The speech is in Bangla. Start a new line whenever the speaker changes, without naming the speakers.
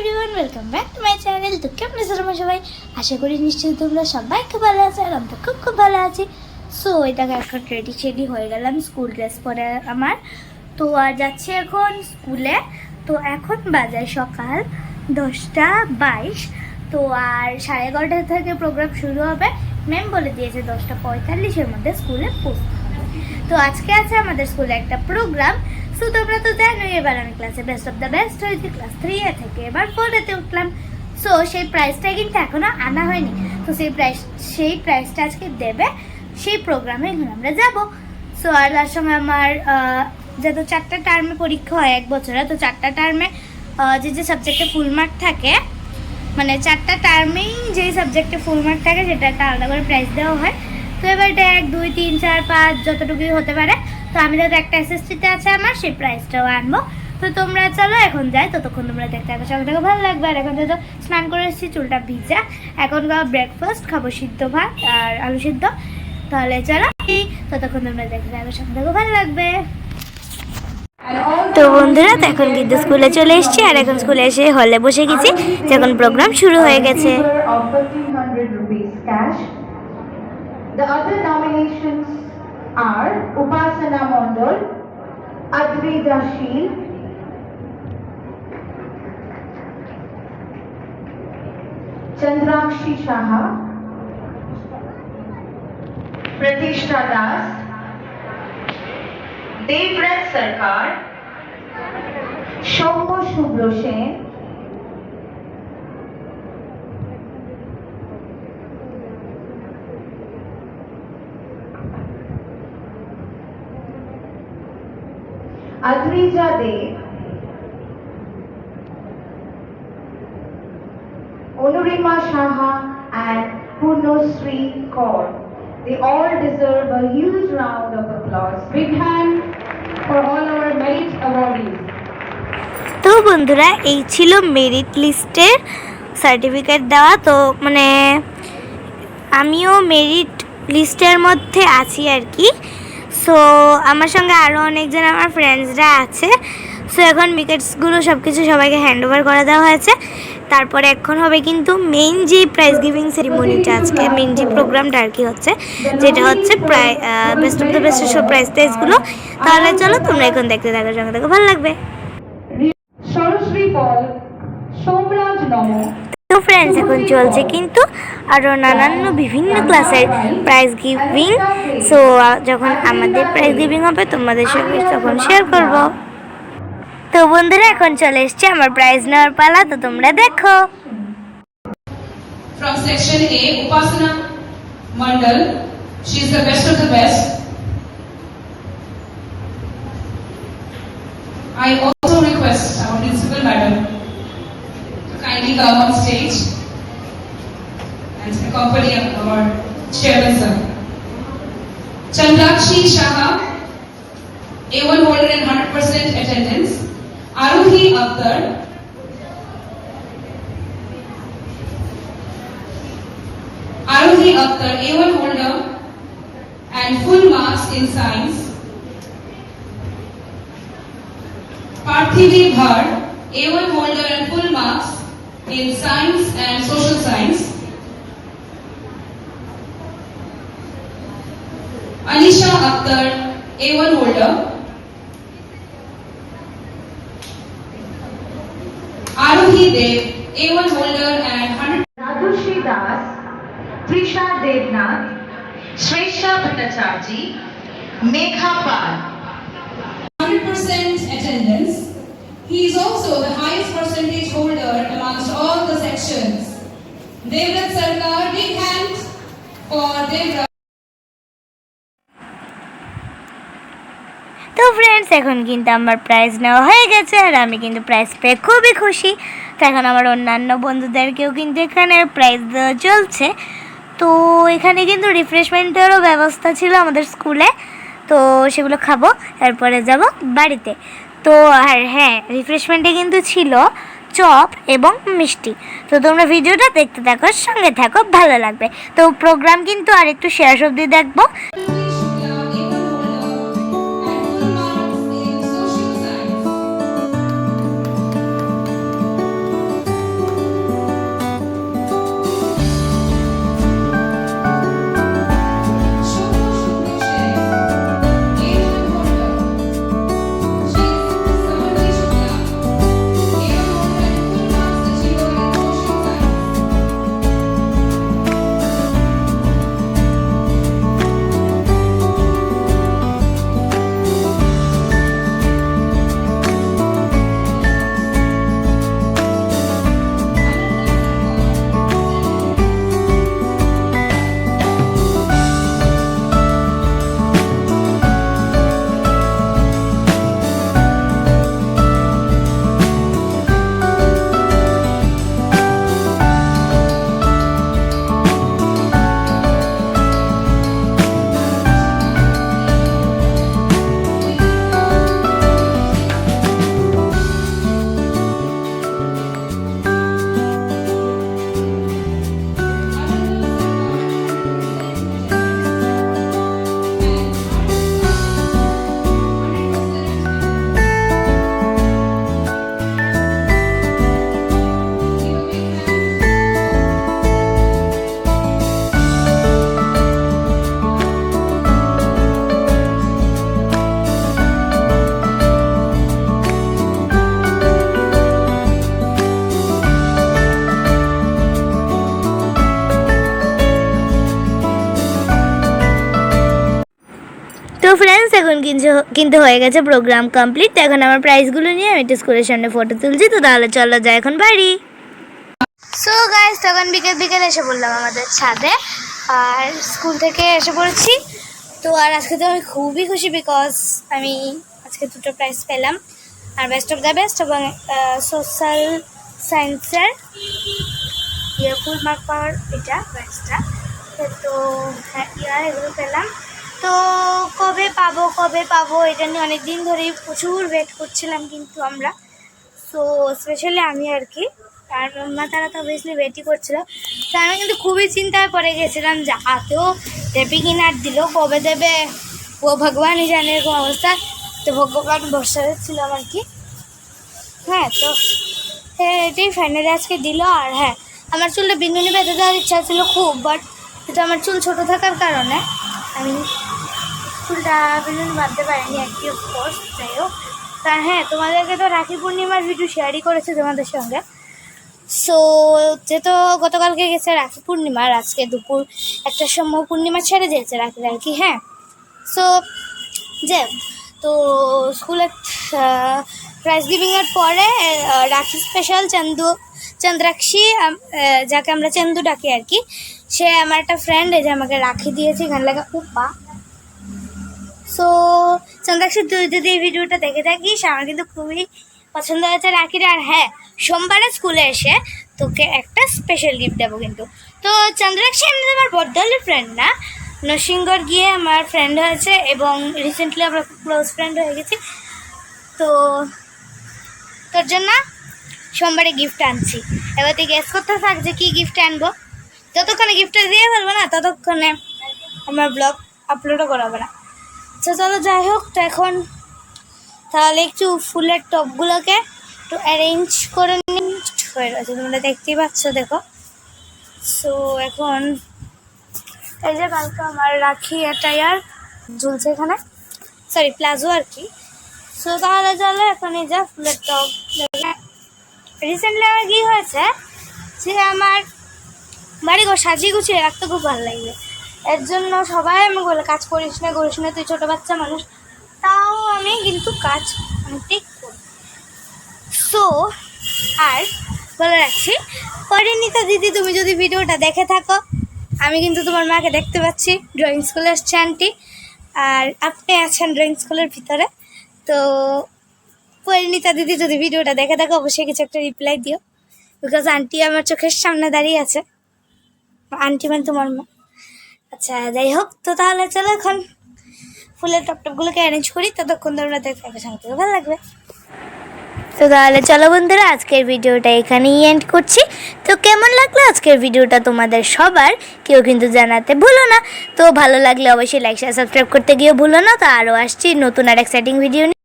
Everyone, welcome back to my channel. তো কেমন আছো তোমরা সবাই? আশা করি নিশ্চয়ই তোমরা সবাই খুব ভালো আছো, আর আমি তো খুব ভালো আছি। সো এটা এখন রেডি হয়ে গেলাম স্কুল ড্রেস পরে আমার। তো আর যাচ্ছি এখন স্কুলে। তো এখন বাজায় সকাল 10:22। তো আর 11:30 থেকে প্রোগ্রাম শুরু হবে। ম্যাম বলে দিয়েছে 10:45-এর মধ্যে স্কুলে পৌঁছতে হবে। তো আজকে আছে আমাদের স্কুলে একটা প্রোগ্রাম। সো তোমরা তো জানোই এবার আমি ক্লাসে বেস্ট অফ দ্য বেস্ট হয়েছি, ক্লাস 3 থেকে এবার 4-এতে উঠলাম। সো সেই প্রাইজটা কিন্তু এখনো আনা হয়নি। তো সেই প্রাইজটা আজকে দেবে, সেই প্রোগ্রামে এখন আমরা যাব। সো আর তার সঙ্গে আমার যেহেতু 4টা টার্মে পরীক্ষা হয় এক বছরে, তো 4টা টার্মে যে সাবজেক্টে ফুল মার্ক থাকে, মানে 4টা টার্মেই যেই সাবজেক্টে ফুল মার্ক থাকে সেটা একটা আলাদা করে প্রাইজ দেওয়া হয়। তো এবার এটা 1, 2, 3, 4, 5 যতটুকুই হতে পারে। তো আমি যেহেতু একটা এসএসসিতে আছে আমার, সেই প্রাইজটাও আনবো। তো তোমরা চলো এখন যাই, ততক্ষণ তোমরা দেখতে থাকো, সঙ্গে থেকে ভালো লাগবে। আর এখন যেহেতু স্নান করে এসেছি, চুলটা ভিজা, এখন ব্রেকফাস্ট খাবো সিদ্ধ ভাত আর আলু সিদ্ধ। তাহলে চলো, ততক্ষণ তোমরা দেখতে থাকো, সঙ্গে থেকে ভালো লাগবে। তো বন্ধুরা, এখন কিন্তু স্কুলে চলে এসেছি, আর এখন স্কুলে এসে হলে বসে গেছি, যখন প্রোগ্রাম শুরু হয়ে গেছে।
The other nominations are Upasana Mondal, Adrija Sheel, Chandrakshi Shaha, Pratishtha Das, Devrat Sarkar, Shobho Shubro Sen, Adrija Dev, Onurima Shaha and Purnosri Kaur. They all deserve a huge round of applause. Big hand for all our merit awardees.
তো বন্ধুরা, এই ছিল মেরিট লিস্টের সার্টিফিকেট দেওয়া। তো মানে আমিও মেরিট লিস্টের মধ্যে আছি আর কি। সো আমার সঙ্গে আরও অনেকজন আমার ফ্রেন্ডসরা আছে। সো এখন উইকেটসগুলো সব কিছু সবাইকে হ্যান্ড ওভার করে দেওয়া হয়েছে। তারপরে এখন হবে কিন্তু মেইন যে প্রাইজ গিভিং সেরিমনিটা, আজকে মেইন যে প্রোগ্রামটা আর কি হচ্ছে, যেটা হচ্ছে বেস্ট অফ দ্য বেস্ট সব প্রাইজগুলো। তাহলে চলো তোমরা এখন দেখতে থাকো, সঙ্গে দেখো, ভালো লাগবে। তো ফ্রেন্ডস, এখন চলছে কিন্তু আরও নানান বিভিন্ন ক্লাসের প্রাইজ গিভিং। সো যখন আমাদের প্রাইজ গিভিং হবে তোমাদের সঙ্গে তখন শেয়ার করব। তো বন্ধুরা, এখন চলে এসছে আমার প্রাইজ নেওয়ার পালা, তো তোমরা দেখো।
From section A, Upasana Mandal, she is the best of the best. I also request our principal madam to kindly come on stage and accompany our chairman sir. Chandrakshi Shaha, A1 holder in 100% attendance. Aruhi Akhtar, A1 holder and full marks in science. Parthivi Bhar, A1 holder and full marks in science and social science. Anisha Akhtar, A1 holder. Aruhi Dev, A1 holder and 100.
Rajushri Das, Trisha Devnath, Shresha Bhattacharjee, Megha Pal.
100% attendance. He is also the highest percentage holder amongst all the sections. Devrat Sarkar, big hand for Devrat.
তো ফ্রেন্ডস, এখন কিন্তু আমার প্রাইজ নেওয়া হয়ে গেছে, আর আমি কিন্তু প্রাইজ পেয়ে খুবই খুশি। তো এখন আমার অন্যান্য বন্ধুদেরকেও কিন্তু এখানে প্রাইজ দেওয়া চলছে। তো এখানে কিন্তু রিফ্রেশমেন্টেরও ব্যবস্থা ছিল আমাদের স্কুলে, তো সেগুলো খাবো, তারপরে যাব বাড়িতে। তো আর হ্যাঁ, রিফ্রেশমেন্টে কিন্তু ছিল চপ এবং মিষ্টি। তো তোমরা ভিডিওটা দেখতে থাকো, সঙ্গে থাকো, ভালো লাগবে। তো প্রোগ্রাম কিন্তু আর একটু শেষ অবধি দেখবো।
A1 holder and full marks in social science.
Friends, এখন কিন্তু হয়ে গেছে প্রোগ্রাম কমপ্লিট। এখন আমার প্রাইজগুলো নিয়ে আমি একটু স্কুলের সামনে ফটো তুলছি। তো তাহলে চলো যাই এখন বাড়ি। সো গাইস, তখন বিকেল এসে বললাম আমাদের ছাদে, আর স্কুল থেকে এসে পড়েছি। তো আর আজকে তো আমি খুবই খুশি, বিকজ আমি আজকে 2টো প্রাইজ পেলাম, আর বেস্ট অফ দ্য বেস্ট এবং সোশ্যাল সায়েন্সের ফুল মার্ক পাওয়ার এটা প্রাইজটা। তো হ্যাঁ, এগুলো পেলাম। তো কবে পাবো এটা নিয়ে অনেক দিন ধরেই প্রচুর ওয়েট করছিলাম কিন্তু আমরা, সো স্পেশালি আমি আর কি, আর মাম্মা তারা তো অবভিয়াসলি ওয়েটই করছিল। তো আমি কিন্তু খুবই চিন্তায় পড়ে গেছিলাম যে আদৌ দেবে কি না, দিল কবে দেবে ও ভগবানই জানে এরকম অবস্থা। তো ভগবান ভরসা ছিলাম আর কি। হ্যাঁ, তো হ্যাঁ এটাই ফাইনালি আজকে দিল। আর হ্যাঁ, আমার চুলটা বিনুনি বেঁধে দেওয়ার ইচ্ছা ছিল খুব, বাট কিন্তু আমার চুল ছোটো থাকার কারণে আমি চুলটা বিনুনি বাঁধতে পারিনি আর কি, অফকোর্স। যাই হোক, তা হ্যাঁ, তোমাদেরকে তো রাখি পূর্ণিমার ভিডিও শেয়ারই করেছে তোমাদের সঙ্গে। সো যেহেতু গতকালকে গেছে রাখি পূর্ণিমা, আর আজকে দুপুর 1টার সময় পূর্ণিমা ছেড়ে দিয়েছে রাখি আর কি। হ্যাঁ, সো যে তো স্কুলে প্রাইজ গিভিংয়ের পরে রাখি স্পেশাল চন্দ্রাক্ষী, যাকে আমরা চন্দু ডাকি আর কি, সে আমার একটা ফ্রেন্ড, যে আমাকে রাখি দিয়েছে এখানে লেখা উপা। সো চন্দ্রাক্ষী, তুই যদি এই ভিডিওটা দেখে থাকিস, আমার কিন্তু খুবই পছন্দ হয়েছে রাখিটা। আর হ্যাঁ, সোমবারে স্কুলে এসে তোকে একটা স্পেশাল গিফট দেবো কিন্তু। তো চন্দ্রাক্ষী এমনি আমার বড়দলের ফ্রেন্ড না, নরসিংগড় গিয়ে আমার ফ্রেন্ড হয়েছে এবং রিসেন্টলি আমরা ক্লোজ ফ্রেন্ড হয়ে গেছি। তো তোর জন্য সোমবারে গিফট আনছি। এবার তুই গেস করতে থাক যে কী গিফট আনবো। যতক্ষণে গিফটটা দিয়ে ফেলবো না, ততক্ষণে আমার ব্লগ আপলোডও করাবো না। তো চলো যাই হোক, তো এখন তাহলে একটু ফুলের টপগুলোকে একটু অ্যারেঞ্জ করে হয়ে রয়েছে, তোমরা দেখতেই পাচ্ছ, দেখো। সো এখন এই যে কালকে আমার রাখি অ্যাটায়ার ঝুলছে এখানে, সরি প্লাজো আর কি। সো তাহলে চলো এখন এই যে ফুলের টপ। রিসেন্টলি আমার কী হয়েছে যে আমার বাড়িঘর সাজিয়ে গুছিয়ে রাখতে খুব ভালো লাগবে, এর জন্য সবাই আমি বলে কাজ করিস না তুই ছোটো বাচ্চা মানুষ, তাও আমি কিন্তু কাজ অনেকটাই করি। সো আর বলে রাখছি, পরিণীতা দিদি, তুমি যদি ভিডিওটা দেখে থাকো, আমি কিন্তু তোমার মাকে দেখতে পাচ্ছি, ড্রয়িং স্কুলে আসছে আন্টি, আর আপনি আছেন ড্রয়িং স্কুলের ভিতরে। তো পরিণীতা দিদি যদি ভিডিওটা দেখে থাকো, অবশ্যই কিছু একটা রিপ্লাই দিও, বিকজ আন্টি আমার চোখের সামনে দাঁড়িয়ে আছে। আন্টি মানে তোমার মা। আচ্ছা যাই হোক, তো তাহলে চলো এখন ফুলের টপটপগুলোকে অ্যারেঞ্জ করি, ততক্ষণ তোমরা দেখতে সঙ্গে ভালো লাগবে। তো তাহলে চলো বন্ধুরা, আজকের ভিডিওটা এখানেই এন্ড করছি। তো কেমন লাগলো আজকের ভিডিওটা তোমাদের সবার, কেউ কিন্তু জানাতে ভুলো না। তো ভালো লাগলে অবশ্যই লাইক শেয়ার সাবস্ক্রাইব করতে গিয়ে ভুলো না। তো আরও আসছি নতুন আর এক্সাইটিং ভিডিও নিয়ে।